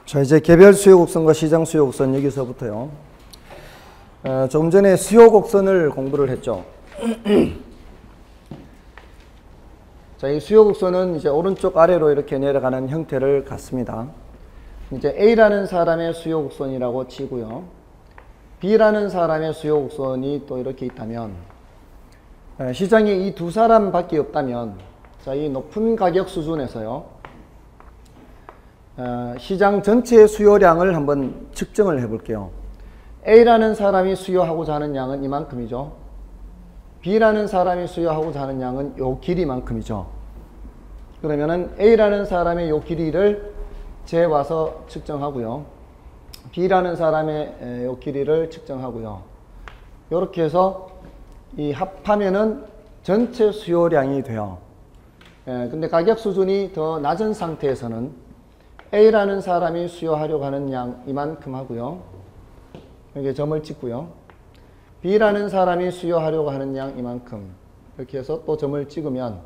자, 이제 개별 수요 곡선과 시장 수요 곡선 여기서부터요. 조금 전에 수요 곡선을 공부를 했죠. 자, 이 수요 곡선은 이제 오른쪽 아래로 이렇게 내려가는 형태를 갖습니다. 이제 A라는 사람의 수요 곡선이라고 치고요. B라는 사람의 수요 곡선이 또 이렇게 있다면, 시장에 이 두 사람밖에 없다면, 자, 이 높은 가격 수준에서요. 시장 전체의 수요량을 한번 측정을 해 볼게요. A라는 사람이 수요하고자 하는 양은 이만큼이죠. B라는 사람이 수요하고자 하는 양은 요 길이만큼이죠. 그러면은 A라는 사람의 요 길이를 재와서 측정하고요. B라는 사람의 요 길이를 측정하고요. 요렇게 해서 이 합하면은 전체 수요량이 돼요. 근데 가격 수준이 더 낮은 상태에서는 A라는 사람이 수요하려고 하는 양 이만큼 하고요. 여기에 점을 찍고요. B라는 사람이 수요하려고 하는 양 이만큼 이렇게 해서 또 점을 찍으면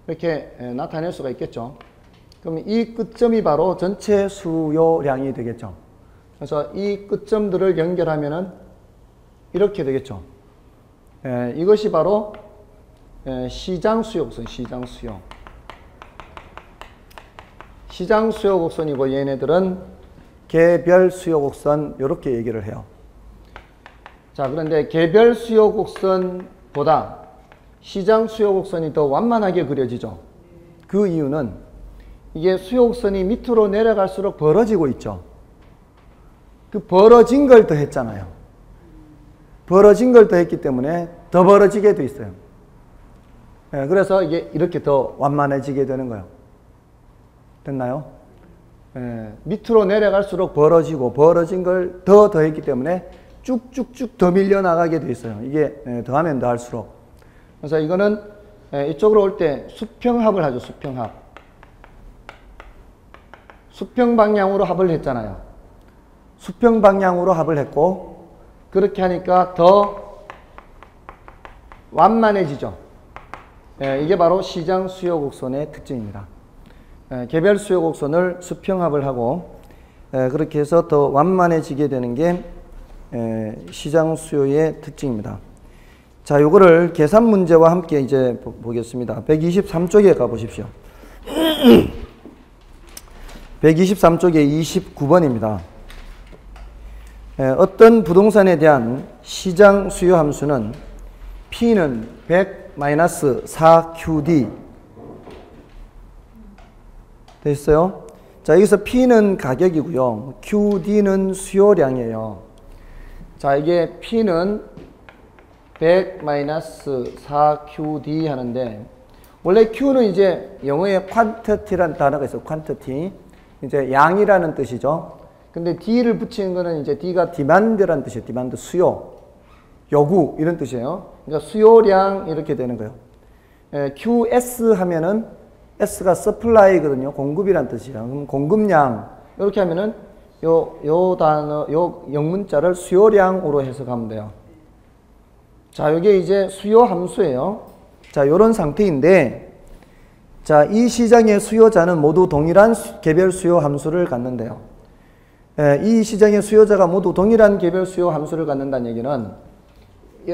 이렇게 나타낼 수가 있겠죠. 그럼 이 끝점이 바로 전체 수요량이 되겠죠. 그래서 이 끝점들을 연결하면은 이렇게 되겠죠. 이것이 바로 시장 수요 곡선, 시장 수요. 시장 수요 곡선이고 얘네들은 개별 수요 곡선 이렇게 얘기를 해요. 자, 그런데 개별 수요 곡선보다 시장 수요 곡선이 더 완만하게 그려지죠. 그 이유는 이게 수요 곡선이 밑으로 내려갈수록 벌어지고 있죠. 그 벌어진 걸 더 했잖아요. 벌어진 걸 더 했기 때문에 더 벌어지게 돼 있어요. 그래서 이게 이렇게 더 완만해지게 되는 거예요. 됐나요? 밑으로 내려갈수록 벌어지고 벌어진 걸 더 더했기 때문에 쭉쭉쭉 더 밀려나가게 돼 있어요. 이게 더하면 더할수록. 그래서 이거는 이쪽으로 올 때 수평합을 하죠. 수평합. 수평 방향으로 합을 했잖아요. 수평 방향으로 합을 했고 그렇게 하니까 더 완만해지죠. 이게 바로 시장 수요 곡선의 특징입니다. 개별 수요 곡선을 수평합을 하고 그렇게 해서 더 완만해지게 되는 게 시장 수요의 특징입니다. 자, 요거를 계산 문제와 함께 이제 보겠습니다. 123쪽에 가 보십시오. 123쪽에 29번입니다. 어떤 부동산에 대한 시장 수요 함수는 P는 100-4QD 됐어요? 자, 여기서 P는 가격이고요. QD는 수요량이에요. 자, 이게 P는 100-4QD 하는데, 원래 Q는 이제 영어에 quantity라는 단어가 있어요. quantity. 이제 양이라는 뜻이죠. 근데 D를 붙이는 거는 이제 D가 demand라는 뜻이에요. demand, 수요. 요구, 이런 뜻이에요. 그러니까 수요량 이렇게 되는 거예요. QS 하면은 S가 supply거든요. 공급이란 뜻이에요. 그럼 공급량 이렇게 하면은 요 단어, 요 영문자를 수요량으로 해석하면 돼요. 자, 이게 이제 수요 함수예요. 자, 요런 상태인데, 자, 이 시장의 수요자는 모두 동일한 개별 수요 함수를 갖는데요. 이 시장의 수요자가 모두 동일한 개별 수요 함수를 갖는다는 얘기는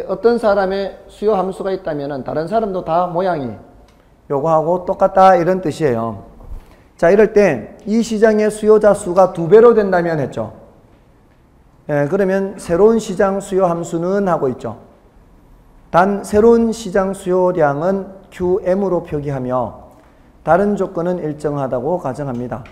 어떤 사람의 수요 함수가 있다면은 다른 사람도 다 모양이 요거하고 똑같다 이런 뜻이에요. 자, 이럴 때 이 시장의 수요자 수가 2배로 된다면 했죠. 그러면 새로운 시장 수요 함수는 하고 있죠. 단 새로운 시장 수요량은 QM으로 표기하며 다른 조건은 일정하다고 가정합니다.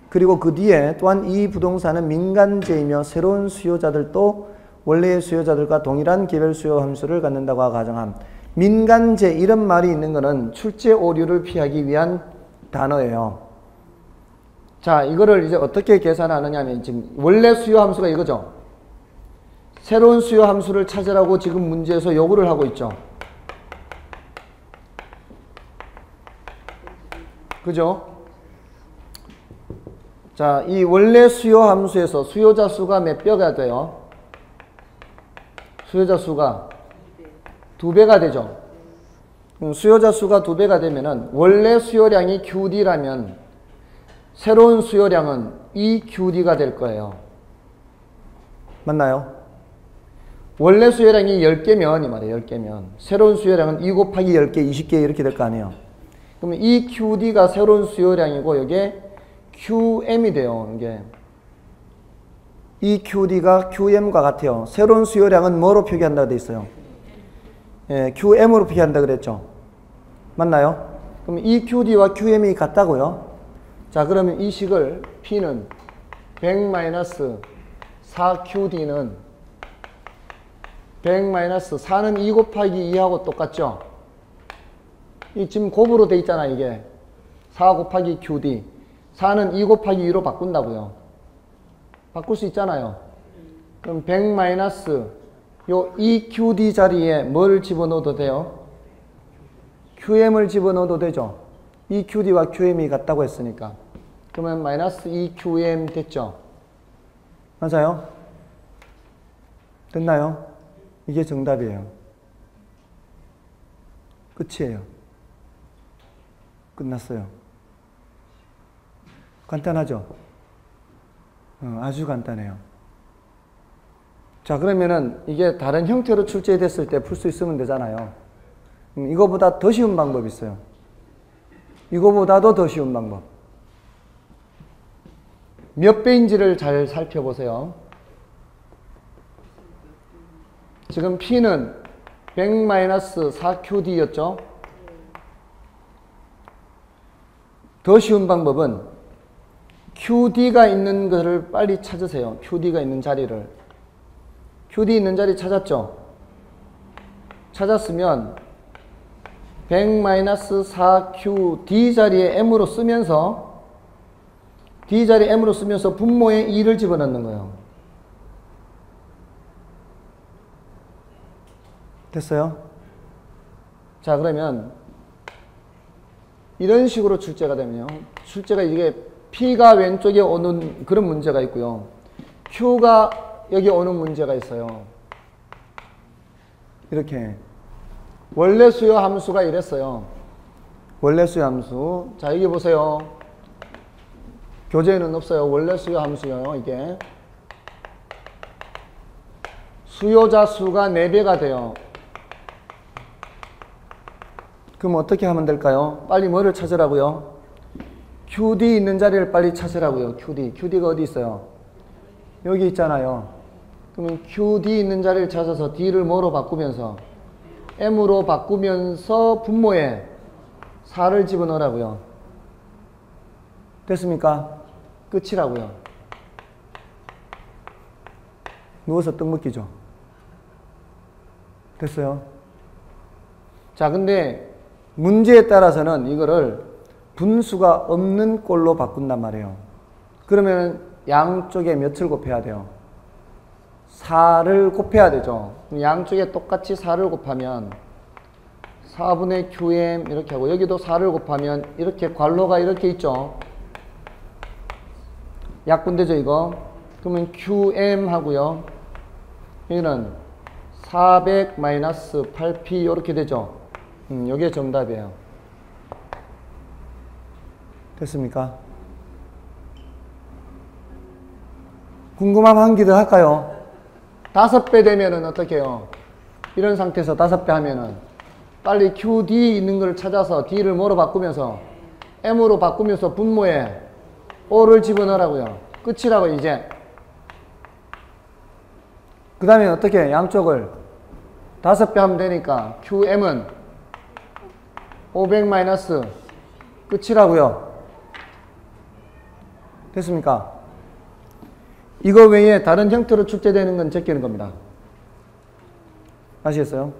그리고 그 뒤에 또한 이 부동산은 민간재이며 새로운 수요자들도 원래의 수요자들과 동일한 개별 수요 함수를 갖는다고 가정함. 민간재 이런 말이 있는 것은 출제 오류를 피하기 위한 단어예요. 자, 이거를 이제 어떻게 계산하느냐 하면 지금 원래 수요 함수가 이거죠. 새로운 수요 함수를 찾으라고 지금 문제에서 요구를 하고 있죠. 그죠? 자, 이 원래 수요 함수에서 수요자 수가 몇 배가 돼요? 수요자 수가 2배가 되죠. 수요자 수가 2배가 되면은 원래 수요량이 QD라면 새로운 수요량은 EQD가 될 거예요. 맞나요? 원래 수요량이 10개면 이 말이에요. 10개면 새로운 수요량은 2 곱하기 10개, 20개 이렇게 될 거 아니에요. 그러면 EQD가 새로운 수요량이고 여기에 QM이 돼요. 이게 EQD가 QM과 같아요. 새로운 수요량은 뭐로 표기한다고 돼 있어요? 예, QM으로 표기한다 그랬죠. 맞나요? 그럼 EQD와 QM이 같다고요? 자, 그러면 이 식을 P는 100-4QD는 100-4는 2 곱하기 2하고 똑같죠? 이 지금 곱으로 돼 있잖아, 이게. 4 곱하기 QD. 4는 2 곱하기 2로 바꾼다고요. 바꿀 수 있잖아요. 그럼 100- 요 EQD 자리에 뭘 집어넣어도 돼요? QM을 집어넣어도 되죠. EQD와 QM이 같다고 했으니까. 그러면 마이너스 EQM 됐죠? 맞아요? 됐나요? 이게 정답이에요. 끝이에요. 끝났어요. 간단하죠? 아주 간단해요. 자, 그러면은 이게 다른 형태로 출제됐을 때 풀 수 있으면 되잖아요. 이거보다 더 쉬운 방법이 있어요. 이거보다도 더 쉬운 방법. 몇 배인지를 잘 살펴보세요. 지금 P는 100-4QD였죠? 더 쉬운 방법은 QD가 있는 것을 빨리 찾으세요. QD가 있는 자리를. QD 있는 자리 찾았죠? 찾았으면 100-4QD 자리에 M으로 쓰면서 D 자리에 M으로 쓰면서 분모에 2를 집어넣는 거예요. 됐어요? 자, 그러면 이런 식으로 출제가 되면요. 출제가 이게 P가 왼쪽에 오는 그런 문제가 있고요. Q가 여기 오는 문제가 있어요. 이렇게. 원래 수요 함수가 이랬어요. 원래 수요 함수. 자, 여기 보세요. 교재에는 없어요. 원래 수요 함수요. 이게. 수요자 수가 4배가 돼요. 그럼 어떻게 하면 될까요? 빨리 뭐를 찾으라고요? QD 있는 자리를 빨리 찾으라고요. QD. QD가 어디 있어요? 여기 있잖아요. 그러면 QD 있는 자리를 찾아서 D를 뭐로 바꾸면서 M으로 바꾸면서 분모에 4를 집어넣으라고요. 됐습니까? 끝이라고요. 누워서 떡 먹기죠. 됐어요? 자, 근데 문제에 따라서는 이거를 분수가 없는 꼴로 바꾼단 말이에요. 그러면 양쪽에 몇을 곱해야 돼요? 4를 곱해야 되죠. 양쪽에 똑같이 4를 곱하면 4분의 QM 이렇게 하고 여기도 4를 곱하면 이렇게 괄호가 이렇게 있죠. 약분되죠, 이거. 그러면 QM 하고요. 여기는 400-8P 이렇게 되죠. 이게 정답이에요. 됐습니까? 궁금하면 한 개 더 할까요? 5배 되면은 어떻게 해요? 이런 상태에서 5배 하면은 빨리 QD 있는 걸 찾아서 D를 뭐로 바꾸면서 M으로 바꾸면서 분모에 O를 집어넣으라고요. 끝이라고 이제. 그 다음에 어떻게 양쪽을 5배 하면 되니까 QM은 500 마이너스 끝이라고요. 됐습니까? 이거 외에 다른 형태로 출제되는 건 제끼는 겁니다. 아시겠어요?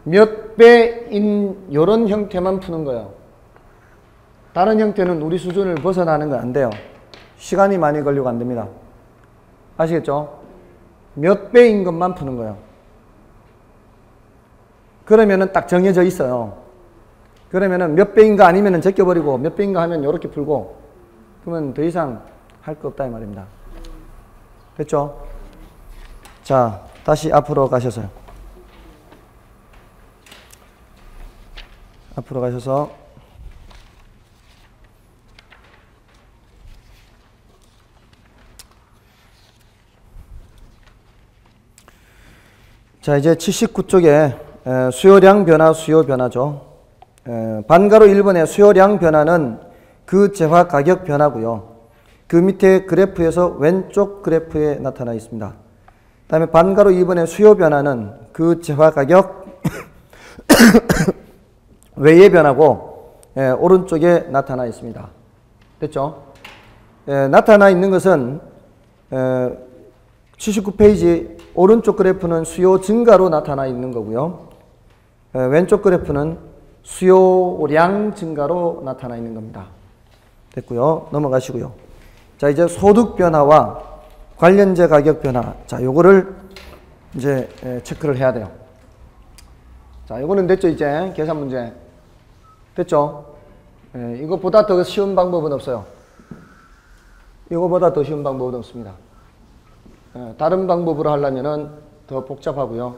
몇 배인 이런 형태만 푸는 거예요. 다른 형태는 우리 수준을 벗어나는 건 안 돼요. 시간이 많이 걸리고 안 됩니다. 아시겠죠? 몇 배인 것만 푸는 거예요. 그러면은 딱 정해져 있어요. 그러면은 몇 배인가 아니면은 제껴버리고 몇 배인가 하면 이렇게 풀고 그러면 더 이상 할 거 없다 이 말입니다. 됐죠? 자, 다시 앞으로 가셔서요. 앞으로 가셔서 자, 이제 79쪽에 수요량 변화, 수요 변화죠. 반가로 1번의 수요량 변화는 그 재화 가격 변화고요. 그 밑에 그래프에서 왼쪽 그래프에 나타나 있습니다. 다음에 반가로 2번의 수요 변화는 그 재화 가격 외의 변화고 오른쪽에 나타나 있습니다. 됐죠? 나타나 있는 것은 79페이지 오른쪽 그래프는 수요 증가로 나타나 있는 거고요. 왼쪽 그래프는 수요량 증가로 나타나 있는 겁니다. 됐고요. 넘어가시고요. 자, 이제 소득 변화와 관련재 가격 변화. 자, 요거를 이제 체크를 해야 돼요. 자, 요거는 됐죠, 이제. 계산 문제. 됐죠? 이것보다 더 쉬운 방법은 없어요. 이거보다 더 쉬운 방법은 없습니다. 다른 방법으로 하려면은 더 복잡하고요.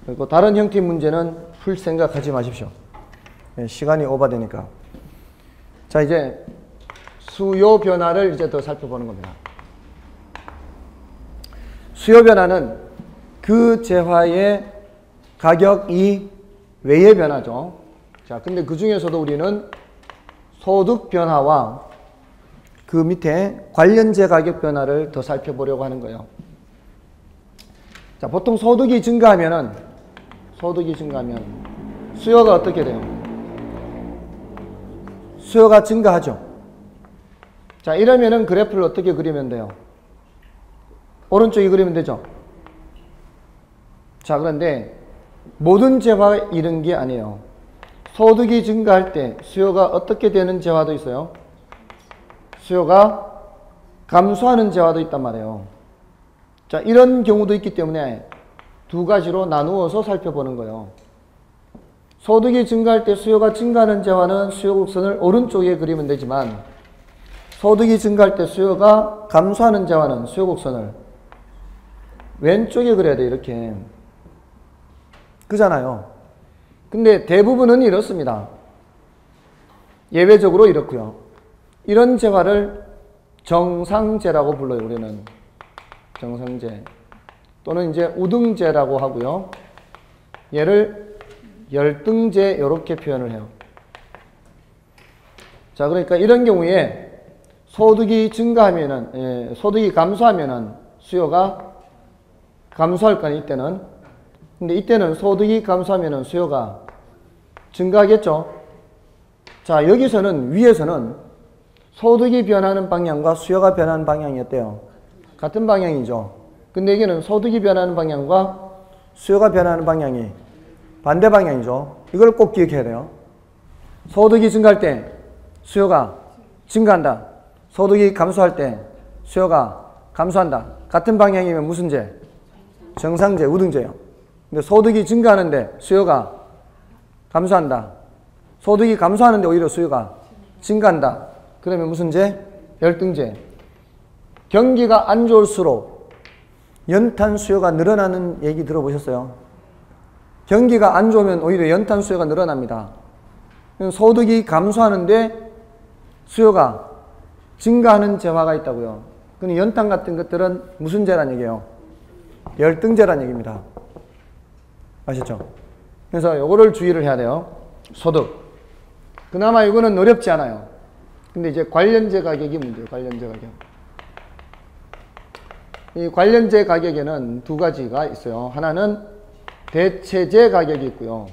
그리고 다른 형태 문제는 풀 생각하지 마십시오. 시간이 오버되니까. 자, 이제 수요 변화를 이제 더 살펴보는 겁니다. 수요 변화는 그 재화의 가격이 외의 변화죠. 자, 근데 그 중에서도 우리는 소득 변화와 그 밑에 관련재 가격 변화를 더 살펴보려고 하는 거예요. 자, 보통 소득이 증가하면 수요가 어떻게 돼요? 수요가 증가하죠. 자, 이러면은 그래프를 어떻게 그리면 돼요? 오른쪽에 그리면 되죠. 자, 그런데 모든 재화가 이런 게 아니에요. 소득이 증가할 때 수요가 어떻게 되는 재화도 있어요. 수요가 감소하는 재화도 있단 말이에요. 자, 이런 경우도 있기 때문에 두 가지로 나누어서 살펴보는 거예요. 소득이 증가할 때 수요가 증가하는 재화는 수요 곡선을 오른쪽에 그리면 되지만 소득이 증가할 때 수요가 감소하는 재화는 수요 곡선을 왼쪽에 그려야 돼. 이렇게. 그잖아요. 근데 대부분은 이렇습니다. 예외적으로 이렇고요. 이런 재화를 정상재라고 불러요. 우리는 정상재 또는 이제 우등재라고 하고요. 얘를 열등재 이렇게 표현을 해요. 자, 그러니까 이런 경우에 소득이 증가하면은 소득이 감소하면은 수요가 감소할 거니 이때는. 근데 이때는 소득이 감소하면은 수요가 증가하겠죠. 자, 여기서는 위에서는 소득이 변하는 방향과 수요가 변하는 방향이 어때요? 같은 방향이죠. 근데 여기는 소득이 변하는 방향과 수요가 변하는 방향이 반대 방향이죠. 이걸 꼭 기억해야 돼요. 소득이 증가할 때 수요가 증가한다. 소득이 감소할 때 수요가 감소한다. 같은 방향이면 무슨 재? 정상재, 우등재요. 근데 소득이 증가하는데 수요가 감소한다. 소득이 감소하는데 오히려 수요가 증가한다. 그러면 무슨 재? 열등재. 경기가 안 좋을수록 연탄 수요가 늘어나는 얘기 들어보셨어요? 경기가 안 좋으면 오히려 연탄 수요가 늘어납니다. 소득이 감소하는데 수요가 증가하는 재화가 있다고요. 그럼 연탄 같은 것들은 무슨 재란 얘기예요? 열등재란 얘기입니다. 아시죠? 그래서 요거를 주의를 해야 돼요. 소득. 그나마 이거는 어렵지 않아요. 근데 이제 관련재 가격이 문제예요. 관련재 가격. 이 관련재 가격에는 두 가지가 있어요. 하나는 대체재 가격이 있고요.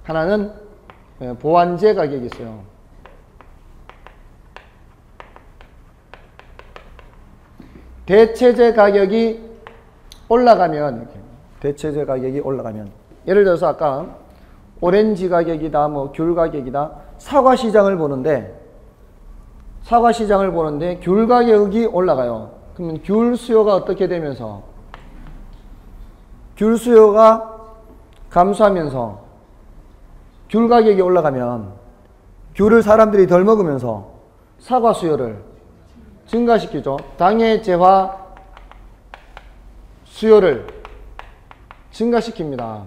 하나는 보완재 가격이 있어요. 대체재 가격이 올라가면 이렇게 대체재 가격이 올라가면 예를 들어서 아까 오렌지 가격이다, 뭐 귤 가격이다, 사과 시장을 보는데 귤 가격이 올라가요. 그러면 귤 수요가 어떻게 되면서 귤 수요가 감소하면서 귤 가격이 올라가면 귤을 사람들이 덜 먹으면서 사과 수요를 증가시키죠. 당의 재화 수요를 증가시킵니다.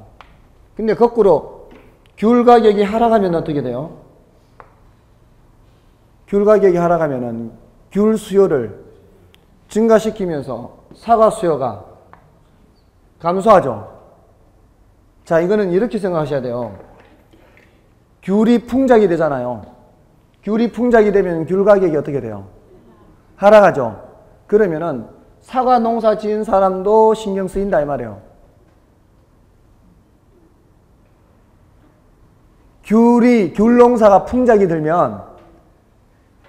근데 거꾸로 귤 가격이 하락하면 어떻게 돼요? 귤 가격이 하락하면은 귤 수요를 증가시키면서 사과 수요가 감소하죠. 자, 이거는 이렇게 생각하셔야 돼요. 귤이 풍작이 되잖아요. 귤이 풍작이 되면 귤 가격이 어떻게 돼요? 하락하죠. 그러면은 사과 농사 지은 사람도 신경 쓰인다 이 말이에요. 귤 농사가 풍작이 들면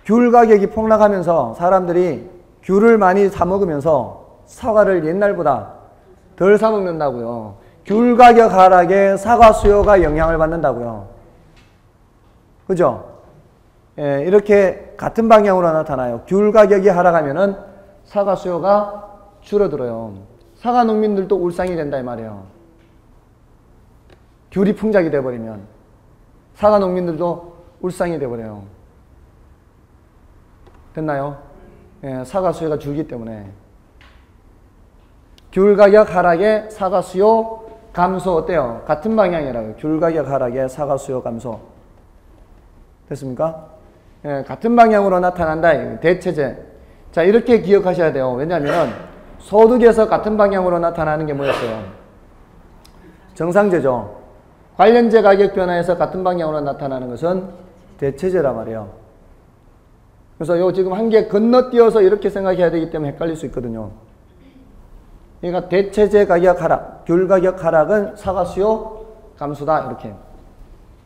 귤 가격이 폭락하면서 사람들이 귤을 많이 사 먹으면서 사과를 옛날보다 덜 사 먹는다고요. 귤 가격 하락에 사과 수요가 영향을 받는다고요. 그죠? 예, 이렇게 같은 방향으로 나타나요. 귤 가격이 하락하면은 사과 수요가 줄어들어요. 사과 농민들도 울상이 된다 이 말이에요. 귤이 풍작이 돼버리면 사과 농민들도 울상이 돼버려요. 됐나요? 예, 사과 수요가 줄기 때문에. 귤 가격 하락에 사과 수요 감소 어때요? 같은 방향이라고요. 귤 가격 하락에 사과 수요 감소. 됐습니까? 예, 같은 방향으로 나타난다. 대체제. 자, 이렇게 기억하셔야 돼요. 왜냐하면 소득에서 같은 방향으로 나타나는 게 뭐였어요? 정상제죠. 관련제 가격 변화에서 같은 방향으로 나타나는 것은 대체제란 말이에요. 그래서 요 지금 한 개 건너뛰어서 이렇게 생각해야 되기 때문에 헷갈릴 수 있거든요. 그러니까 대체제 가격 하락, 귤 가격 하락은 사과 수요 감소다. 이렇게.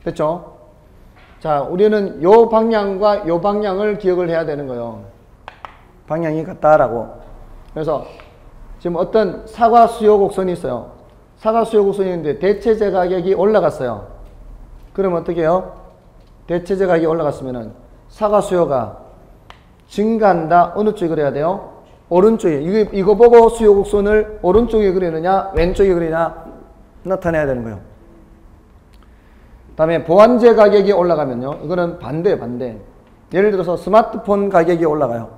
됐죠? 자, 우리는 요 방향과 요 방향을 기억을 해야 되는 거예요. 방향이 같다라고. 그래서 지금 어떤 사과 수요 곡선이 있어요. 사과 수요 곡선이 있는데 대체제 가격이 올라갔어요. 그러면 어떻게 해요? 대체제 가격이 올라갔으면은 사과 수요가 증가한다. 어느 쪽에 그려야 돼요? 오른쪽에. 이거 보고 수요 곡선을 오른쪽에 그리느냐 왼쪽에 그리느냐 나타내야 되는 거예요. 다음에 보완제 가격이 올라가면요. 이거는 반대예요. 반대. 예를 들어서 스마트폰 가격이 올라가요.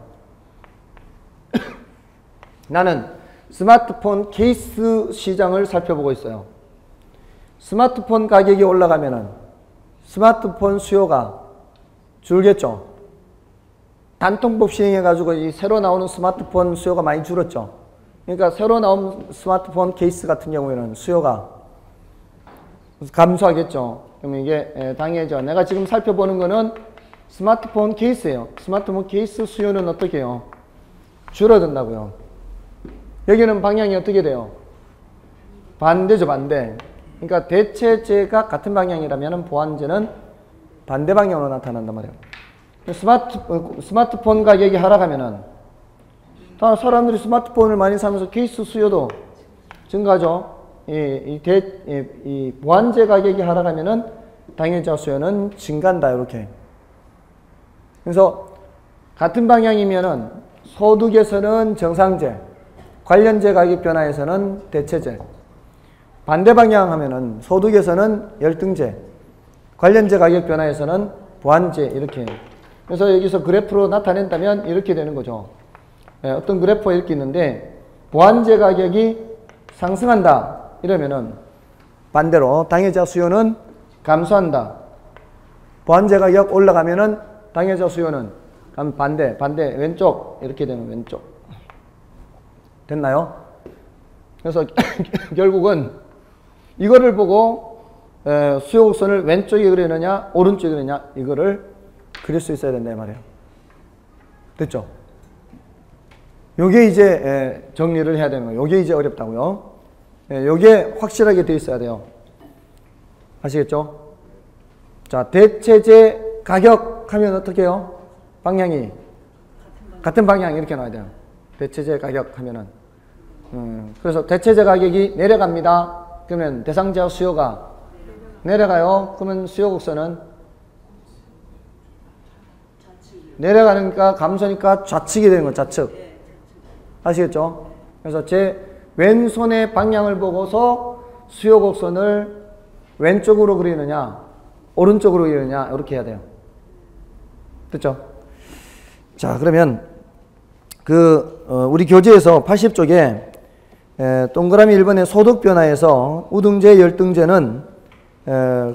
나는 스마트폰 케이스 시장을 살펴보고 있어요. 스마트폰 가격이 올라가면은 스마트폰 수요가 줄겠죠. 단통법 시행해가지고 이 새로 나오는 스마트폰 수요가 많이 줄었죠. 그러니까 새로 나온 스마트폰 케이스 같은 경우에는 수요가 감소하겠죠. 그럼 이게 당연하죠. 내가 지금 살펴보는 거는 스마트폰 케이스예요. 스마트폰 케이스 수요는 어떻게 해요? 줄어든다고요. 여기는 방향이 어떻게 돼요? 반대죠. 반대. 그러니까 대체제가 같은 방향이라면 보완제는 반대 방향으로 나타난단 말이에요. 스마트폰 가격이 하락하면은 사람들이 스마트폰을 많이 사면서 케이스 수요도 증가하죠. 이 보완제 가격이 하락하면은 당해자 수요는 증가한다. 이렇게. 그래서 같은 방향이면은 소득에서는 정상제, 관련제 가격 변화에서는 대체제. 반대 방향 하면은 소득에서는 열등제, 관련제 가격 변화에서는 보완제. 이렇게. 그래서 여기서 그래프로 나타낸다면 이렇게 되는 거죠. 어떤 그래프가 이렇게 있는데 보완제 가격이 상승한다. 이러면은 반대로 당해자 수요는 감소한다. 보완제 가격 올라가면은 당해자 수요는 반대 왼쪽 이렇게 되는 왼쪽. 됐나요? 그래서 결국은 이거를 보고 수요 곡선을 왼쪽에 그리느냐 오른쪽에 그리느냐 이거를 그릴 수 있어야 된다 이 말이에요. 됐죠? 요게 이제 정리를 해야 되는 거예요. 요게 이제 어렵다고요. 요게 확실하게 돼 있어야 돼요. 아시겠죠? 자, 대체제 가격 하면 어떻게 해요? 방향이 같은 방향 이렇게 나와야 돼요. 대체제 가격 하면은 그래서 대체제 가격이 내려갑니다. 그러면 대상자 수요가 내려가요. 그러면 수요 곡선은 내려가니까 감소니까 좌측이 되는 거예요. 좌측. 아시겠죠? 그래서 제 왼손의 방향을 보고서 수요 곡선을 왼쪽으로 그리느냐 오른쪽으로 그리느냐 이렇게 해야 돼요. 됐죠? 자, 그러면 우리 교재에서 80쪽에 동그라미 1번의 소득 변화에서 우등제, 열등제는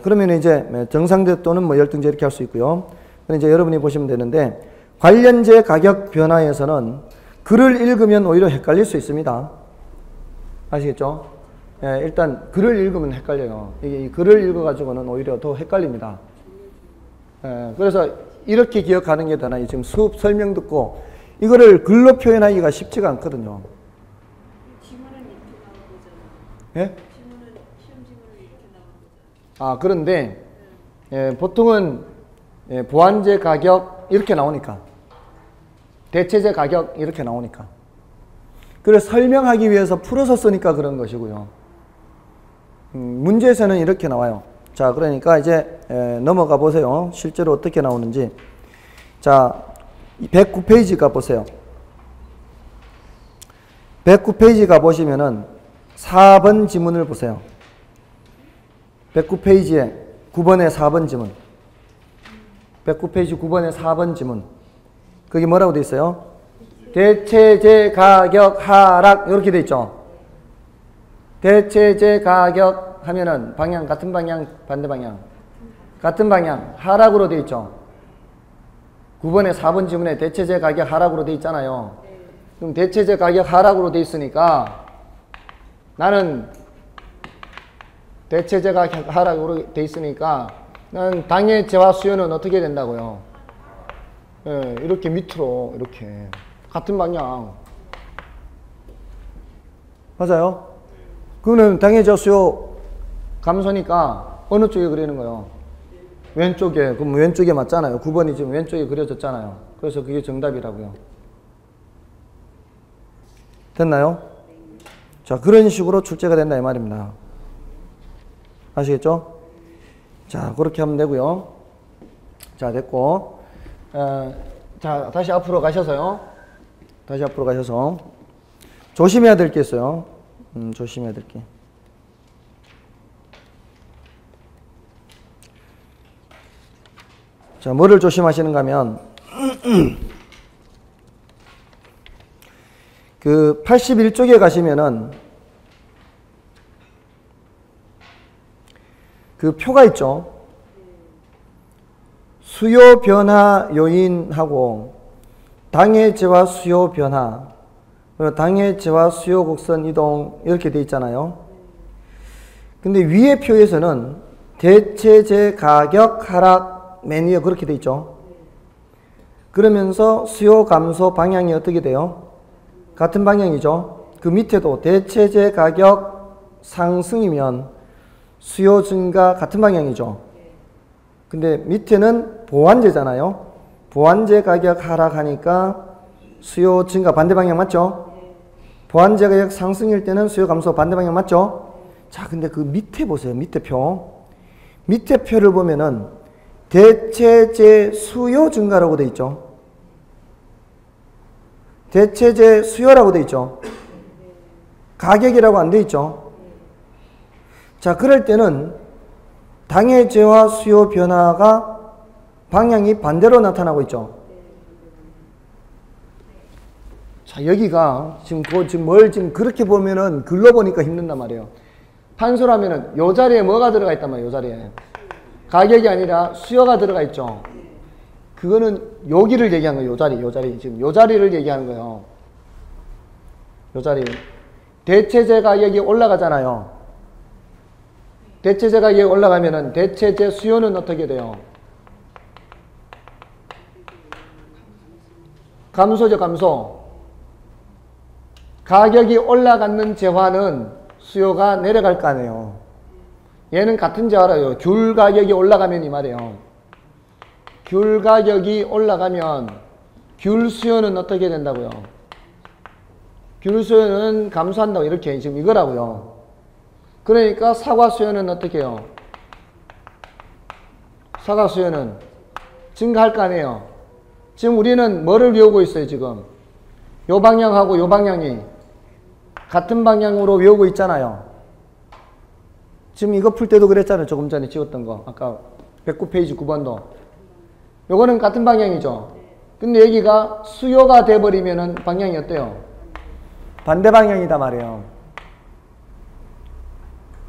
그러면 이제 정상제 또는 뭐 열등제 이렇게 할 수 있고요. 이제 여러분이 보시면 되는데 관련제 가격 변화에서는 글을 읽으면 오히려 헷갈릴 수 있습니다. 아시겠죠? 예, 일단 글을 읽으면 헷갈려요. 이게 글을 읽어가지고는 오히려 더 헷갈립니다. 예, 그래서 이렇게 기억하는 게 되나 지금 수업 설명 듣고 이거를 글로 표현하기가 쉽지가 않거든요. 지문은 이렇게 나온 거잖아. 예? 지문은 시험 지문은 이렇게 나온 거잖아. 아, 그런데 예, 보통은 예, 보완제 가격 이렇게 나오니까 대체제 가격 이렇게 나오니까 그래서 설명하기 위해서 풀어서 쓰니까 그런 것이고요. 문제에서는 이렇게 나와요. 자, 그러니까 이제 넘어가 보세요. 실제로 어떻게 나오는지. 자, 109페이지 가 보세요. 109페이지 가 보시면은 4번 지문을 보세요. 109페이지에 9번에 4번 지문. 109페이지 9번에 4번 지문. 거기 뭐라고 돼 있어요? 대체제 가격 하락 이렇게 돼 있죠. 대체제 가격 하면은 방향 같은 방향 반대 방향 같은 방향 하락으로 돼 있죠. 9번에 4번 지문에 대체제 가격 하락으로 돼 있잖아요. 그럼 대체제 가격 하락으로 돼 있으니까 나는 대체제 가격 하락으로 돼 있으니까 나는 당의 재화 수요는 어떻게 된다고요? 예, 이렇게 밑으로 이렇게 같은 방향 맞아요? 그거는 당의 재화 수요 감소니까 어느 쪽에 그리는 거예요? 왼쪽에. 그럼 왼쪽에 맞잖아요. 9번이 지금 왼쪽에 그려졌잖아요. 그래서 그게 정답이라고요. 됐나요? 자, 그런 식으로 출제가 된다 이 말입니다. 아시겠죠? 자, 그렇게 하면 되고요. 자, 됐고. 자, 다시 앞으로 가셔서요. 다시 앞으로 가셔서 조심해야 될 게 있어요. 조심해야 될 게. 자, 뭐를 조심하시는가 하면 그 81쪽에 가시면은 그 표가 있죠. 수요 변화 요인하고 당의 재화 수요 변화, 그리고 당의 재화 수요 곡선 이동 이렇게 돼 있잖아요. 근데 위의 표에서는 대체제 가격 하락 맨 위에 그렇게 돼 있죠. 그러면서 수요 감소 방향이 어떻게 돼요? 같은 방향이죠. 그 밑에도 대체제 가격 상승이면 수요 증가 같은 방향이죠. 근데 밑에는 보완제잖아요. 보완제 가격 하락하니까 수요 증가 반대 방향 맞죠? 보완제 가격 상승일 때는 수요 감소 반대 방향 맞죠? 자, 근데 그 밑에 보세요. 밑에 표. 밑에 표를 보면은 대체제 수요 증가라고 돼 있죠. 대체제 수요라고 돼 있죠. 가격이라고 안 돼 있죠. 자, 그럴 때는 당의 재화 수요 변화가 방향이 반대로 나타나고 있죠. 자, 여기가 지금 뭘 지금 그렇게 보면은 글로 보니까 힘든단 말이에요. 판소라면은 요 자리에 뭐가 들어가 있단 말이에요. 요 자리에 가격이 아니라 수요가 들어가 있죠. 그거는 여기를 얘기하는 거예요. 요 자리 지금 요 자리를 얘기하는 거예요. 요 자리. 대체제 가격이 올라가잖아요. 대체제 가격이 올라가면은 대체제 수요는 어떻게 돼요? 감소죠, 감소. 가격이 올라가는 재화는 수요가 내려갈 거 아니에요. 얘는 같은 재화라요. 귤 가격이 올라가면 이 말이에요. 귤 가격이 올라가면 귤 수요는 어떻게 된다고요? 귤 수요는 감소한다고 이렇게 지금 이거라고요. 그러니까 사과 수요는 어떻게 해요? 사과 수요는 증가할 거 아니에요. 지금 우리는 뭐를 외우고 있어요, 지금? 요 방향하고 요 방향이 같은 방향으로 외우고 있잖아요. 지금 이거 풀 때도 그랬잖아요. 조금 전에 찍었던 거. 아까 109페이지 9번도. 요거는 같은 방향이죠. 근데 여기가 수요가 돼버리면은 방향이 어때요? 반대 방향이다 말이에요.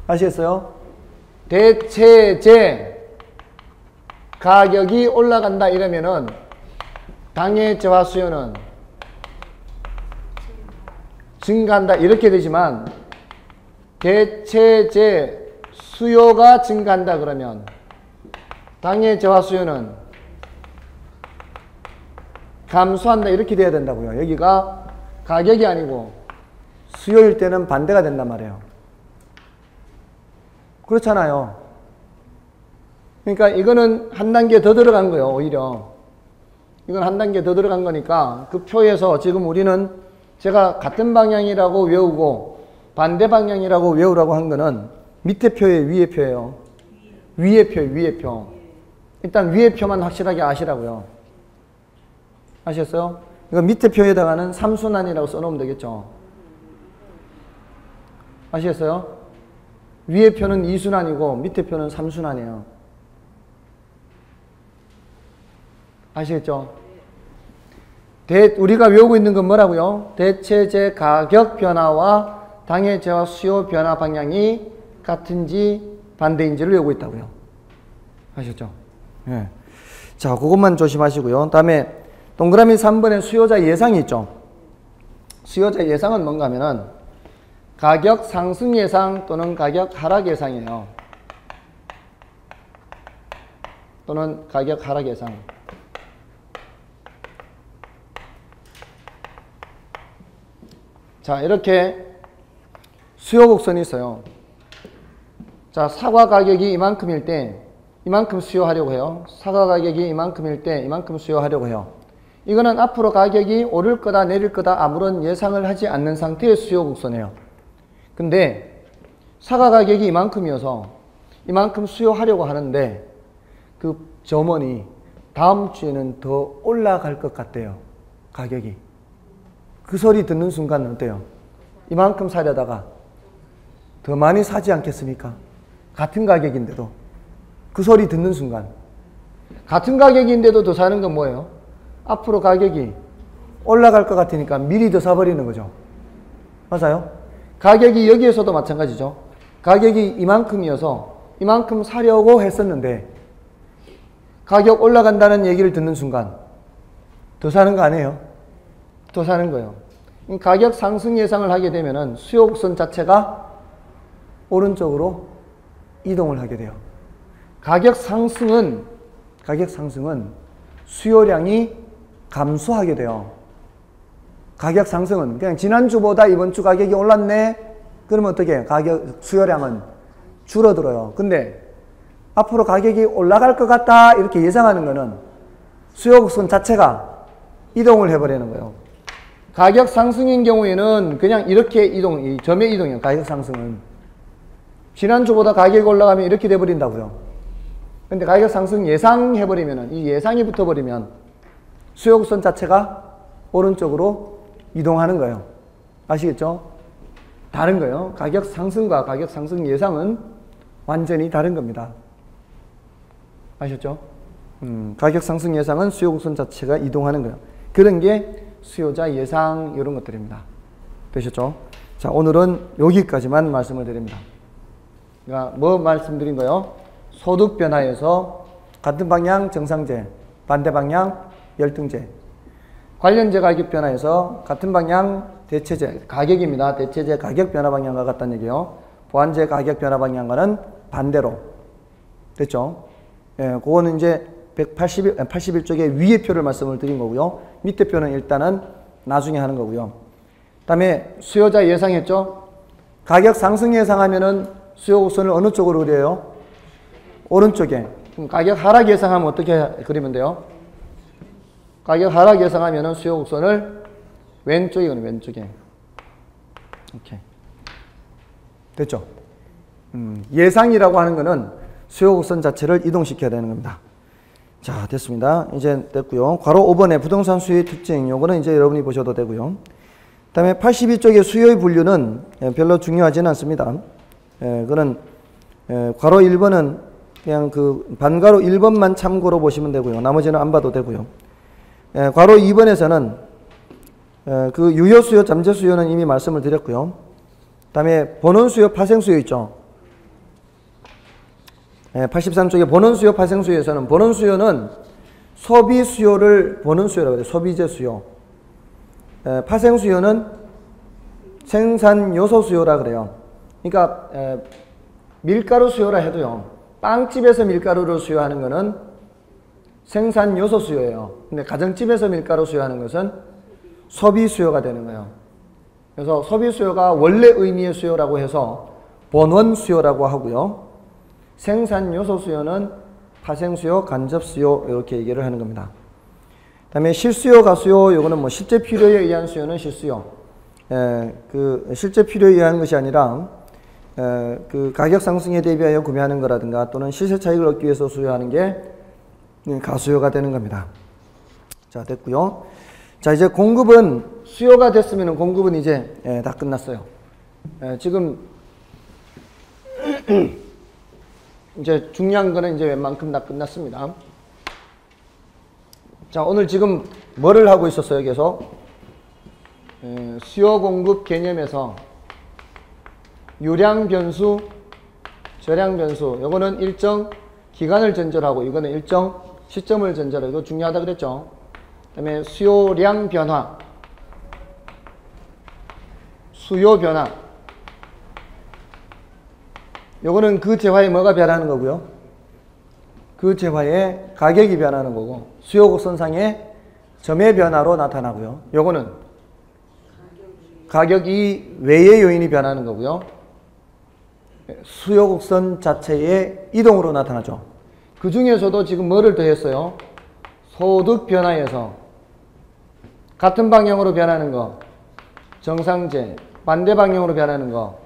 아시겠어요? 대체제 가격이 올라간다 이러면은 당의 재화 수요는 증가한다 이렇게 되지만 대체재 수요가 증가한다 그러면 당의 재화 수요는 감소한다 이렇게 돼야 된다고요. 여기가 가격이 아니고 수요일 때는 반대가 된단 말이에요. 그렇잖아요. 그러니까 이거는 한 단계 더 들어간 거예요. 오히려 이건 한 단계 더 들어간 거니까 그 표에서 지금 우리는 제가 같은 방향이라고 외우고 반대 방향이라고 외우라고 한 거는 밑에 표에 위에 표예요. 위에 표. 일단 위에 표만 확실하게 아시라고요. 아셨어요? 이거 밑에 표에다가는 3순환이라고 써놓으면 되겠죠. 아시겠어요? 위에 표는 2순환이고 밑에 표는 3순환이에요. 아시겠죠? 우리가 외우고 있는 건 뭐라고요? 대체재 가격 변화와 당의 재화 수요 변화 방향이 같은지 반대인지를 외우고 있다고요. 아셨죠? 예. 자, 그것만 조심하시고요. 다음에 동그라미 3번에 수요자 예상이 있죠. 수요자 예상은 뭔가 하면은 가격 상승 예상 또는 가격 하락 예상이에요. 또는 가격 하락 예상. 자, 이렇게 수요 곡선이 있어요. 자, 사과 가격이 이만큼일 때 이만큼 수요하려고 해요. 사과 가격이 이만큼일 때 이만큼 수요하려고 해요. 이거는 앞으로 가격이 오를 거다 내릴 거다 아무런 예상을 하지 않는 상태의 수요 곡선이에요. 근데 사과 가격이 이만큼이어서 이만큼 수요하려고 하는데 그 점원이 다음 주에는 더 올라갈 것 같대요. 가격이. 그 소리 듣는 순간 어때요? 이만큼 사려다가 더 많이 사지 않겠습니까? 같은 가격인데도. 그 소리 듣는 순간. 같은 가격인데도 더 사는 건 뭐예요? 앞으로 가격이 올라갈 것 같으니까 미리 더 사버리는 거죠. 맞아요? 가격이 여기에서도 마찬가지죠. 가격이 이만큼이어서 이만큼 사려고 했었는데 가격 올라간다는 얘기를 듣는 순간 더 사는 거 아니에요? 더 사는 거예요. 가격 상승 예상을 하게 되면은 수요 곡선 자체가 오른쪽으로 이동을 하게 돼요. 가격 상승은 수요량이 감소하게 돼요. 가격 상승은 그냥 지난주보다 이번 주 가격이 올랐네. 그러면 어떻게 해요? 수요량은 줄어들어요. 근데 앞으로 가격이 올라갈 것 같다 이렇게 예상하는 거는 수요 곡선 자체가 이동을 해버리는 거예요. 가격 상승인 경우에는 그냥 이렇게 이 점의 이동이에요. 가격 상승은. 지난주보다 가격이 올라가면 이렇게 돼버린다고요. 근데 가격 상승 예상해버리면은, 이 예상이 붙어버리면 수요 곡선 자체가 오른쪽으로 이동하는 거예요. 아시겠죠? 다른 거예요. 가격 상승과 가격 상승 예상은 완전히 다른 겁니다. 아셨죠? 가격 상승 예상은 수요 곡선 자체가 이동하는 거예요. 그런 게 수요자 예상 이런 것들입니다. 되셨죠? 자, 오늘은 여기까지만 말씀을 드립니다. 그러니까 뭐 말씀드린 거요? 소득 변화에서 같은 방향 정상재, 반대 방향 열등재. 관련재 가격 변화에서 같은 방향 대체재, 가격입니다. 대체재 가격 변화 방향과 같다는 얘기요. 보완재 가격 변화 방향과는 반대로. 됐죠? 예, 그거는 이제 81쪽에 위의 표를 말씀을 드린 거고요. 밑에 표는 일단은 나중에 하는 거고요. 그 다음에 수요자 예상했죠? 가격 상승 예상하면은 수요 곡선을 어느 쪽으로 그려요? 오른쪽에. 그럼 가격 하락 예상하면 어떻게 그리면 돼요? 가격 하락 예상하면은 수요 곡선을 왼쪽에 그려요. 왼쪽에. 이렇게. 됐죠? 예상이라고 하는 거는 수요 곡선 자체를 이동시켜야 되는 겁니다. 자, 됐습니다. 이제 됐고요. 괄호 5번에 부동산 수요의 특징. 요거는 이제 여러분이 보셔도 되고요. 그 다음에 82쪽의 수요의 분류는 별로 중요하지는 않습니다. 그거는 괄호 1번은 그냥 그 반괄호 1번만 참고로 보시면 되고요. 나머지는 안 봐도 되고요. 괄호 2번에서는 그 유효 수요, 잠재 수요는 이미 말씀을 드렸고요. 그 다음에 본원 수요, 파생 수요 있죠. 83쪽에 본원 수요, 파생 수요에서는 본원 수요는 소비 수요를 본원 수요라고 해요. 소비재 수요. 파생 수요는 생산 요소 수요라 그래요. 그러니까 밀가루 수요라 해도요. 빵집에서 밀가루를 수요하는 것은 생산 요소 수요예요. 근데 가정집에서 밀가루 수요하는 것은 소비 수요가 되는 거예요. 그래서 소비 수요가 원래 의미의 수요라고 해서 본원 수요라고 하고요. 생산 요소 수요는 파생 수요, 간접 수요 이렇게 얘기를 하는 겁니다. 그다음에 실수요, 가수요 요거는 뭐 실제 필요에 의한 수요는 실수요. 그 실제 필요에 의한 것이 아니라 그 가격 상승에 대비하여 구매하는 거라든가 또는 시세 차익을 얻기 위해서 수요하는 게 가수요가 되는 겁니다. 자, 됐고요. 자, 이제 공급은 수요가 됐으면 공급은 이제 다 끝났어요. 지금 이제 중요한 거는 이제 웬만큼 다 끝났습니다. 자, 오늘 지금 뭐를 하고 있었어요? 계속 수요 공급 개념에서 유량 변수, 저량 변수, 요거는 일정 기간을 전제하고 이거는 일정 시점을 전제로, 이거 중요하다 그랬죠. 그 다음에 수요량 변화, 수요 변화, 요거는 그 재화에 뭐가 변하는 거고요. 그 재화에 가격이 변하는 거고, 수요 곡선상의 점의 변화로 나타나고요. 요거는 가격이 외의 요인이 변하는 거고요. 수요 곡선 자체의 이동으로 나타나죠. 그 중에서도 지금 뭐를 더했어요? 소득 변화에서 같은 방향으로 변하는 거 정상제, 반대 방향으로 변하는 거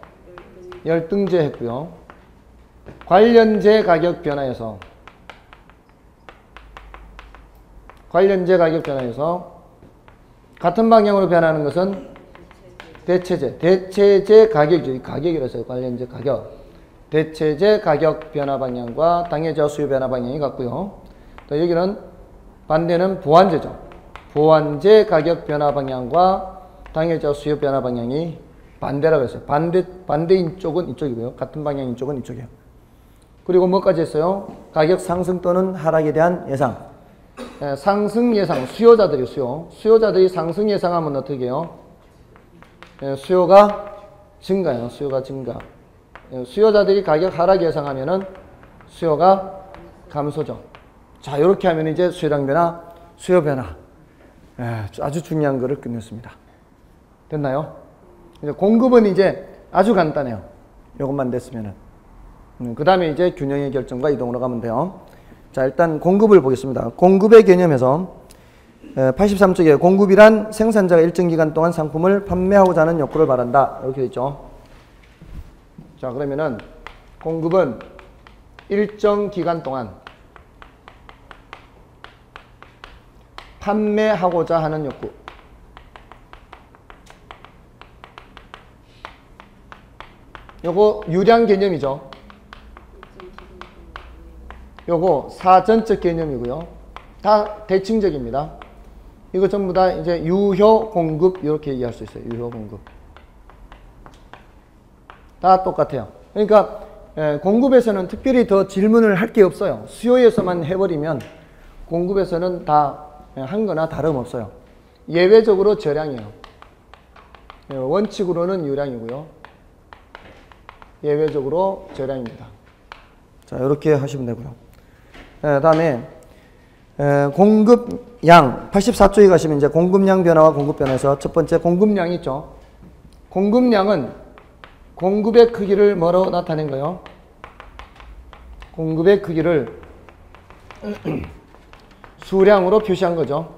열등제 했고요. 관련제 가격 변화에서 같은 방향으로 변하는 것은 대체제 가격이죠. 가격이라서 관련제 가격. 대체제 가격 변화 방향과 당해자 수요 변화 방향이 같고요. 또 여기는 반대는 보완제죠. 보완제 가격 변화 방향과 당해자 수요 변화 방향이 반대라고 했어요. 반대인 쪽은 이쪽이고요. 같은 방향인 쪽은 이쪽이에요. 그리고 뭐까지 했어요? 가격 상승 또는 하락에 대한 예상. 상승 예상, 수요자들이 상승 예상하면 어떻게 해요? 수요가 증가요. 수요가 증가. 수요자들이 가격 하락 예상하면은 수요가 감소죠. 자, 이렇게 하면 이제 수요량 변화, 수요 변화. 아주 중요한 거를 끝냈습니다. 됐나요? 이제 공급은 이제 아주 간단해요. 이것만 됐으면은. 그 다음에 이제 균형의 결정과 이동으로 가면 돼요. 자, 일단 공급을 보겠습니다. 공급의 개념에서 83쪽에 공급이란 생산자가 일정 기간 동안 상품을 판매하고자 하는 욕구를 말한다. 이렇게 되어 있죠. 자, 그러면은 공급은 일정 기간 동안 판매하고자 하는 욕구. 요거 유량 개념이죠. 요거 사전적 개념이고요. 다 대칭적입니다. 이거 전부 다 이제 유효 공급 이렇게 얘기할 수 있어요. 유효 공급. 다 똑같아요. 그러니까 공급에서는 특별히 더 질문을 할 게 없어요. 수요에서만 해버리면 공급에서는 다 한 거나 다름없어요. 예외적으로 저량이에요. 원칙으로는 유량이고요. 예외적으로 저량입니다. 자, 이렇게 하시면 되고요. 다음에 공급량 84쪽에 가시면 이제 공급량 변화와 공급 변화에서 첫 번째 공급량 있죠. 공급량은 공급의 크기를 뭐로 나타낸 거예요? 공급의 크기를 수량으로 표시한 거죠.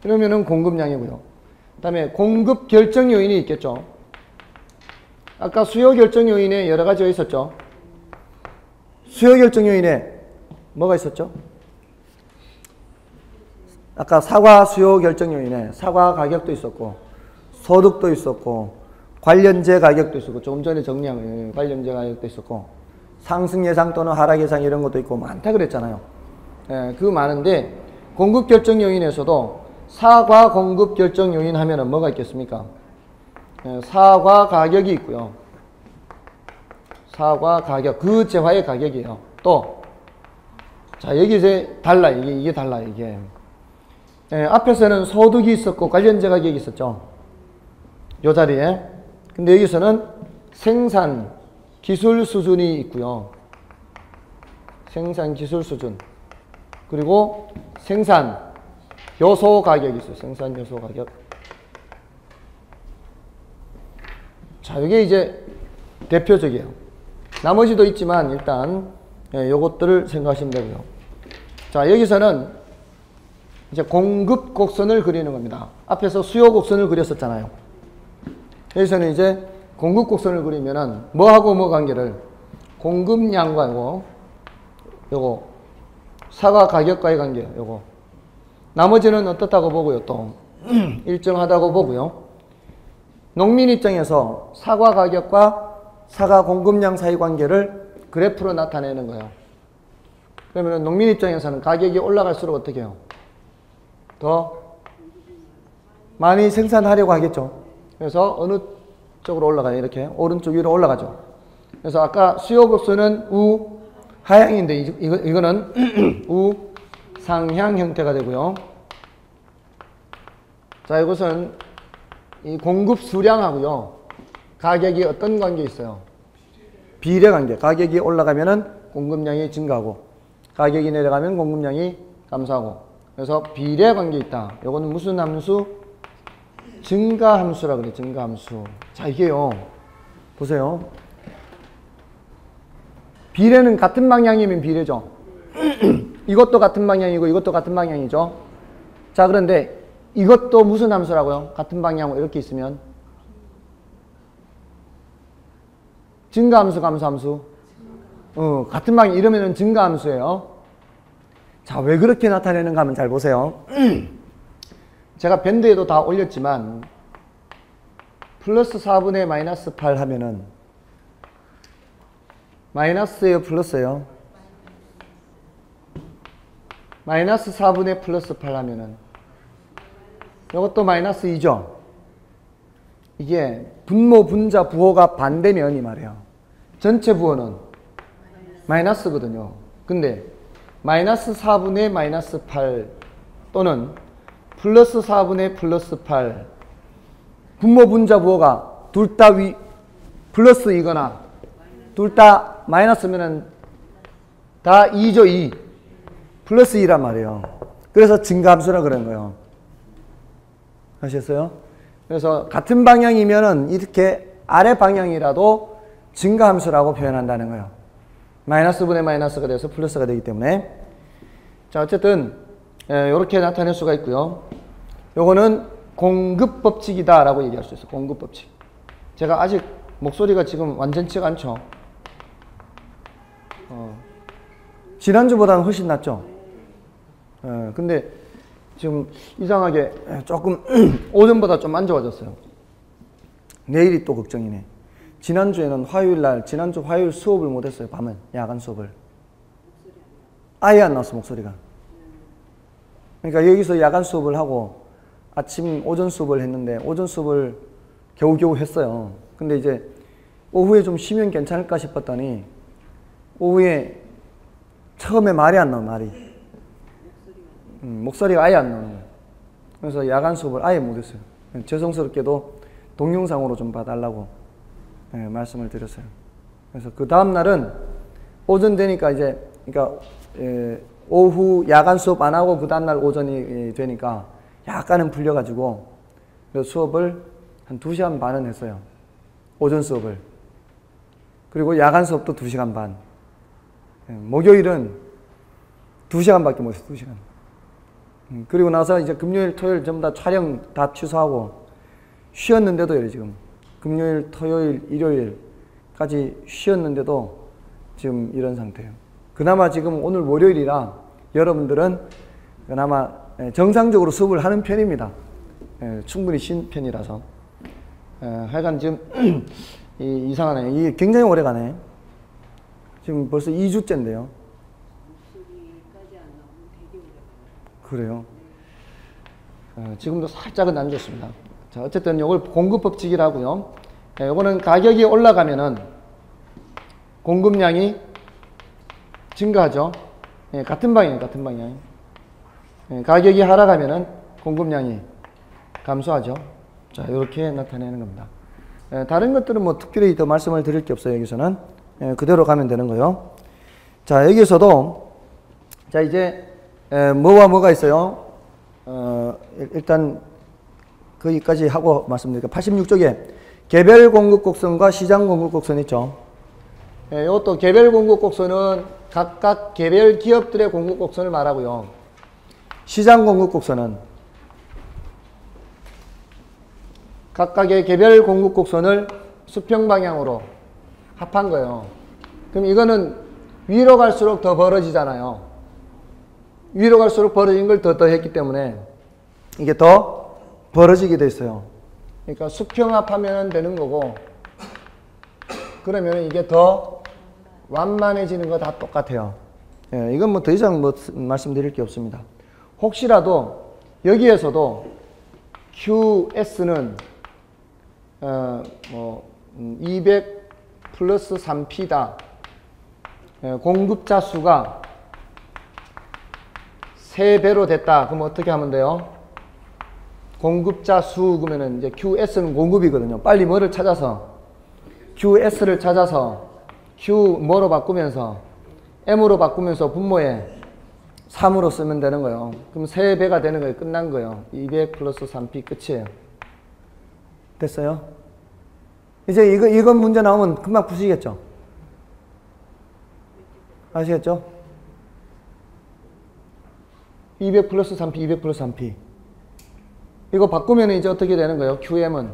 그러면은 공급량이고요. 그 다음에 공급 결정 요인이 있겠죠. 아까 수요 결정 요인에 여러 가지가 있었죠. 수요 결정 요인에 뭐가 있었죠? 아까 사과 수요 결정 요인에 사과 가격도 있었고 소득도 있었고 관련제 가격도 있었고 조금 전에 정리한 관련제 가격도 있었고 상승 예상 또는 하락 예상 이런 것도 있고 많다 그랬잖아요. 그 많은데 공급 결정 요인에서도 사과 공급 결정 요인 하면은 뭐가 있겠습니까? 사과 가격이 있고요. 사과 가격, 그 재화의 가격이에요. 또, 자, 여기 이제 달라. 이게 달라, 이게. 앞에서는 소득이 있었고, 관련제 가격이 있었죠. 요 자리에. 근데 여기서는 생산 기술 수준이 있고요. 생산 기술 수준. 그리고 생산 요소 가격이 있어요. 생산 요소 가격. 자, 이게 이제 대표적이에요. 나머지도 있지만 일단 요것들을 생각하시면 되고요. 자, 여기서는 이제 공급 곡선을 그리는 겁니다. 앞에서 수요 곡선을 그렸었잖아요. 여기서는 이제 공급 곡선을 그리면은 뭐하고 뭐 관계를 공급량과 요거 사과 가격과의 관계 요거 나머지는 어떻다고 보고요. 또 일정하다고 보고요. 농민 입장에서 사과 가격과 사과 공급량 사이 관계를 그래프로 나타내는 거예요. 그러면 농민 입장에서는 가격이 올라갈수록 어떻게 해요? 더 많이 생산하려고 하겠죠. 그래서 어느 쪽으로 올라가요? 이렇게 오른쪽 위로 올라가죠. 그래서 아까 수요 곡선은 우하향인데 이거는 우상향 형태가 되고요. 자, 이것은 이 공급 수량하고요. 가격이 어떤 관계 있어요? 비례 관계. 가격이 올라가면은 공급량이 증가하고 가격이 내려가면 공급량이 감소하고. 그래서 비례 관계 있다. 이거는 무슨 함수? 증가함수라 그래. 증가함수. 자, 이게요. 보세요. 비례는 같은 방향이면 비례죠. 이것도 같은 방향이고 이것도 같은 방향이죠. 자, 그런데 이것도 무슨 함수라고요? 같은 방향으로 이렇게 있으면 증가함수, 감소함수. 같은 방향 이러면은 증가함수예요. 자, 왜 그렇게 나타내는가 하면 잘 보세요. 제가 밴드에도 다 올렸지만 플러스 4분의 마이너스 8 하면은 마이너스예요, 플러스예요? 마이너스 4분의 플러스 8 하면은 이것도 마이너스 2죠. 이게 분모, 분자, 부호가 반대면 이 말이에요. 전체 부호는 마이너스거든요. 근데 마이너스 4분의 마이너스 8 또는 플러스 4분의 플러스 8 분모, 분자, 부호가 둘 다 플러스이거나 둘 다 마이너스면은 다 2죠. 2 플러스 2란 말이에요. 그래서 증가함수라 그런 거예요. 아셨어요? 그래서 같은 방향이면은 이렇게 아래 방향이라도 증가함수라고 표현한다는 거예요. 마이너스 분의 마이너스가 돼서 플러스가 되기 때문에. 자, 어쨌든 이렇게 나타낼 수가 있고요. 요거는 공급법칙이다 라고 얘기할 수 있어요. 공급법칙. 제가 아직 목소리가 지금 완전치가 않죠. 지난주보다는 훨씬 낫죠. 근데 지금 이상하게 조금 오전보다 좀 안 좋아졌어요. 내일이 또 걱정이네. 지난주에는 지난주 화요일 수업을 못했어요. 밤은 야간 수업을 아예 안 나왔어, 목소리가. 그러니까 여기서 야간 수업을 하고 아침 오전 수업을 했는데 오전 수업을 겨우겨우 했어요. 근데 이제 오후에 좀 쉬면 괜찮을까 싶었더니 오후에 처음에 말이 안 나와. 말이 목소리가 아예 안 나오는 거예요. 그래서 야간 수업을 아예 못했어요. 죄송스럽게도 동영상으로 좀 봐달라고 말씀을 드렸어요. 그래서 그 다음 날은 오전 되니까 이제 그러니까 오후 야간 수업 안 하고 그 다음 날 오전이 되니까 약간은 풀려가지고 그래서 수업을 한 2시간 반은 했어요. 오전 수업을. 그리고 야간 수업도 2시간 반. 목요일은 2시간밖에 못했어요. 2시간. 그리고 나서 이제 금요일, 토요일 전부 다 촬영 다 취소하고 쉬었는데도 이래 지금. 금요일, 토요일, 일요일까지 쉬었는데도 지금 이런 상태예요. 그나마 지금 오늘 월요일이라 여러분들은 그나마 정상적으로 수업을 하는 편입니다. 충분히 쉰 편이라서. 하여간 지금 이상하네. 이게 굉장히 오래 가네. 지금 벌써 2주째인데요. 그래요. 지금도 살짝은 안 좋습니다. 자, 어쨌든 이걸 공급법칙이라고요. 이거는 가격이 올라가면은 공급량이 증가하죠. 같은 방향이에요. 같은 방향. 가격이 하락하면은 공급량이 감소하죠. 자, 이렇게 나타내는 겁니다. 다른 것들은 뭐 특별히 더 말씀을 드릴 게 없어요. 여기서는 그대로 가면 되는 거예요. 자, 여기서도 자 이제 뭐와 뭐가 있어요? 일단 거기까지 하고 말씀드릴게요. 86쪽에 개별 공급 곡선과 시장 공급 곡선 있죠. 이것도 개별 공급 곡선은 각각 개별 기업들의 공급 곡선을 말하고요. 시장 공급 곡선은 각각의 개별 공급 곡선을 수평 방향으로 합한 거예요. 그럼 이거는 위로 갈수록 더 벌어지잖아요. 위로 갈수록 벌어진 걸 더 했기 때문에 이게 더 벌어지게 돼 있어요. 그러니까 수평합하면 되는 거고, 그러면 이게 더 완만해지는 거 다 똑같아요. 이건 뭐 더 이상 뭐 말씀드릴 게 없습니다. 혹시라도 여기에서도 QS는 200 플러스 3P다. 공급자 수가 3배로 됐다. 그럼 어떻게 하면 돼요? 공급자 수 그러면은 이제 QS는 공급이거든요. 빨리 뭐를 찾아서 QS를 찾아서 Q 뭐로 바꾸면서 M으로 바꾸면서 분모에 3으로 쓰면 되는 거예요. 그럼 3배가 되는 거예요. 끝난 거예요. 200 플러스 3P 끝이에요. 됐어요? 이제 이건 문제 나오면 금방 푸시겠죠? 아시겠죠? 200 플러스 3P, 200 플러스 3P. 이거 바꾸면 이제 어떻게 되는 거예요? QM은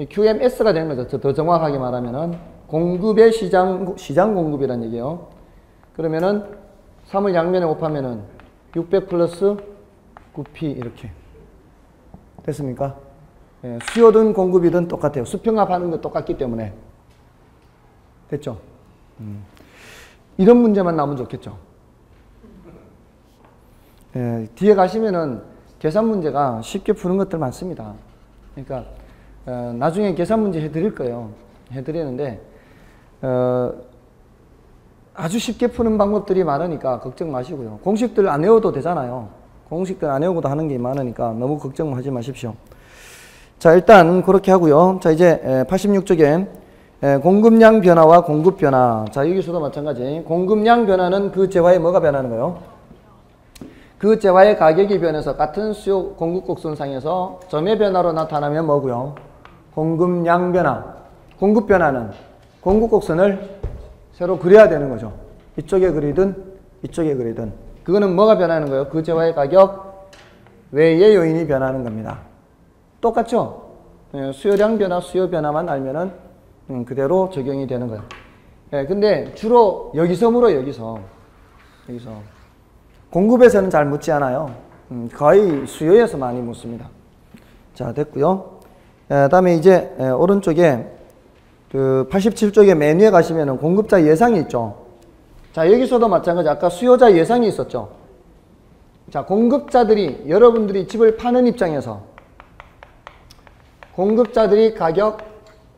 QMS가 되는 거죠. 더 정확하게 말하면은 공급의 시장 공급이란 얘기예요. 그러면은 3을 양면에 곱하면은 600 플러스 9P 이렇게 됐습니까? 수요든 공급이든 똑같아요. 수평합하는 거 똑같기 때문에. 됐죠? 이런 문제만 나오면 좋겠죠? 뒤에 가시면은 계산 문제가 쉽게 푸는 것들 많습니다. 그러니까 나중에 계산 문제 해드릴 거예요. 해드리는데 아주 쉽게 푸는 방법들이 많으니까 걱정 마시고요. 공식들 안 외워도 되잖아요. 공식들 안 외우고도 하는 게 많으니까 너무 걱정하지 마십시오. 자, 일단 그렇게 하고요. 자, 이제 86쪽에 공급량 변화와 공급 변화. 자, 여기서도 마찬가지. 공급량 변화는 그 재화에 뭐가 변하는 거예요? 그 재화의 가격이 변해서 같은 수요 공급 곡선상에서 점의 변화로 나타나면 뭐고요? 공급량 변화. 공급 변화는 공급 곡선을 새로 그려야 되는 거죠. 이쪽에 그리든 이쪽에 그리든. 그거는 뭐가 변하는 거예요? 그 재화의 가격 외의 요인이 변하는 겁니다. 똑같죠? 수요량 변화, 수요 변화만 알면은 그대로 적용이 되는 거예요. 근데 주로 여기서 물어요, 여기서. 공급에서는 잘 묻지 않아요. 거의 수요에서 많이 묻습니다. 자, 됐고요. 다음에 이제 오른쪽에 그 87쪽에 맨 위에 가시면은 공급자 예상이 있죠. 자, 여기서도 마찬가지. 아까 수요자 예상이 있었죠. 자, 공급자들이 여러분들이 집을 파는 입장에서 공급자들이 가격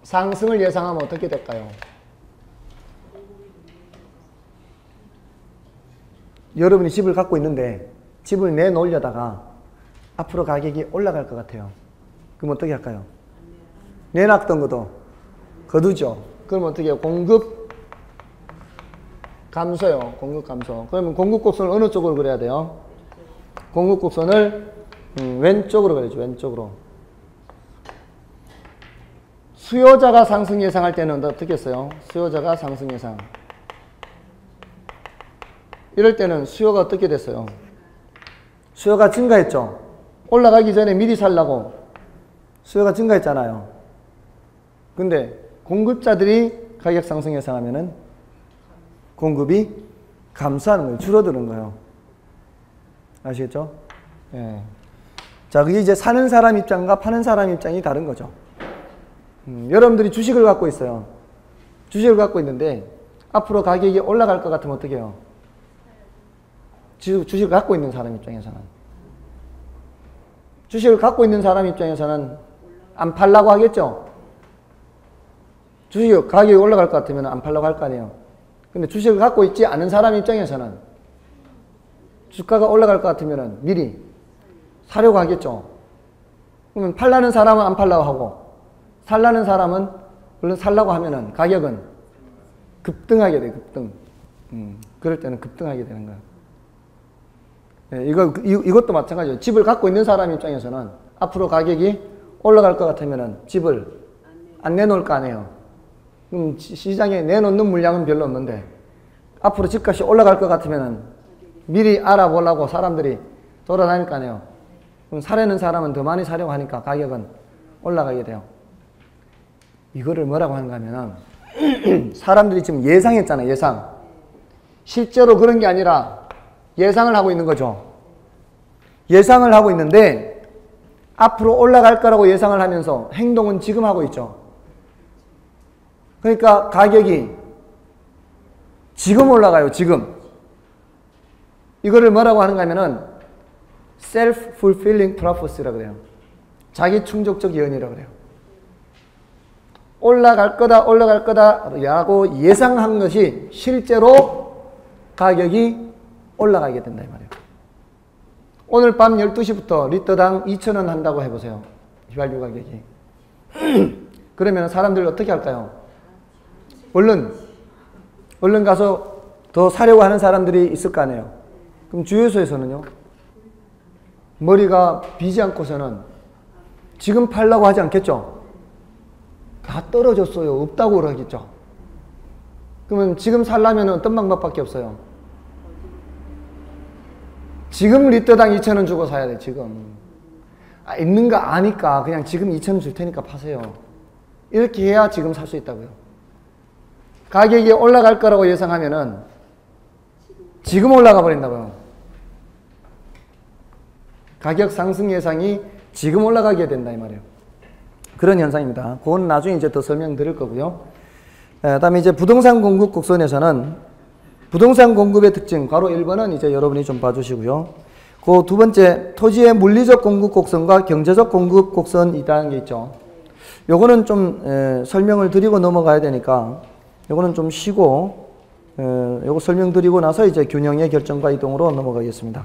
상승을 예상하면 어떻게 될까요? 여러분이 집을 갖고 있는데 집을 내놓으려다가 앞으로 가격이 올라갈 것 같아요. 그럼 어떻게 할까요? 내놨던 것도 거두죠. 그럼 어떻게 해요? 공급 감소요. 공급 감소. 그러면 공급 곡선을 어느 쪽으로 그려야 돼요? 공급 곡선을 왼쪽으로 그려야죠. 왼쪽으로. 수요자가 상승 예상할 때는 어떻게 했어요? 수요자가 상승 예상. 이럴 때는 수요가 어떻게 됐어요? 수요가 증가했죠? 올라가기 전에 미리 살라고 수요가 증가했잖아요. 근데 공급자들이 가격 상승 예상하면은 공급이 감소하는 거예요. 줄어드는 거예요. 아시겠죠? 예. 자, 그게 이제 사는 사람 입장과 파는 사람 입장이 다른 거죠. 여러분들이 주식을 갖고 있어요. 주식을 갖고 있는데 앞으로 가격이 올라갈 것 같으면 어떻게 해요? 주식을 갖고 있는 사람 입장에서는. 주식을 갖고 있는 사람 입장에서는 안 팔라고 하겠죠? 주식 가격이 올라갈 것 같으면 안 팔라고 할 거 아니에요. 근데 주식을 갖고 있지 않은 사람 입장에서는 주가가 올라갈 것 같으면 미리 사려고 하겠죠? 그러면 팔라는 사람은 안 팔라고 하고 살라는 사람은 물론 살라고 하면은 가격은 급등하게 돼, 급등. 그럴 때는 급등하게 되는 거야. 네, 이것도 마찬가지예요. 집을 갖고 있는 사람 입장에서는 앞으로 가격이 올라갈 것 같으면은 집을 안 내놓을 거 아니에요. 그럼 시장에 내놓는 물량은 별로 없는데 앞으로 집값이 올라갈 것 같으면은 미리 알아보려고 사람들이 돌아다닐 거 아니에요. 그럼 사려는 사람은 더 많이 사려고 하니까 가격은 올라가게 돼요. 이거를 뭐라고 하는가 하면은 사람들이 지금 예상했잖아요. 예상. 실제로 그런 게 아니라 예상을 하고 있는 거죠. 예상을 하고 있는데 앞으로 올라갈 거라고 예상을 하면서 행동은 지금 하고 있죠. 그러니까 가격이 지금 올라가요. 지금. 이거를 뭐라고 하는가 하면은 self-fulfilling prophecy라고 그래요. 자기 충족적 예언이라고 그래요. 올라갈 거다 라고 예상한 것이 실제로 가격이 올라가게 된다 이 말이에요. 오늘 밤 12시부터 리터당 2,000원 한다고 해보세요. 휘발유 가격이. 그러면 사람들 어떻게 할까요? 얼른 가서 더 사려고 하는 사람들이 있을 거 아니에요. 그럼 주유소에서는요? 머리가 비지 않고서는 지금 팔라고 하지 않겠죠? 다 떨어졌어요. 없다고 그러겠죠? 그러면 지금 살려면 어떤 방법밖에 없어요? 지금 리터당 2,000원 주고 사야 돼, 지금. 있는 거 아니까 그냥 지금 2,000원 줄 테니까 파세요. 이렇게 해야 지금 살 수 있다고요. 가격이 올라갈 거라고 예상하면은 지금 올라가 버린다고요. 가격 상승 예상이 지금 올라가게 된다 이 말이에요. 그런 현상입니다. 그건 나중에 이제 더 설명드릴 거고요. 그다음에 이제 부동산 공급 곡선에서는 부동산 공급의 특징, 괄호 1번은 이제 여러분이 좀 봐주시고요. 그 두 번째, 토지의 물리적 공급 곡선과 경제적 공급 곡선이라는 게 있죠. 요거는 좀 설명을 드리고 넘어가야 되니까 요거는 좀 쉬고 요거 설명드리고 나서 이제 균형의 결정과 이동으로 넘어가겠습니다.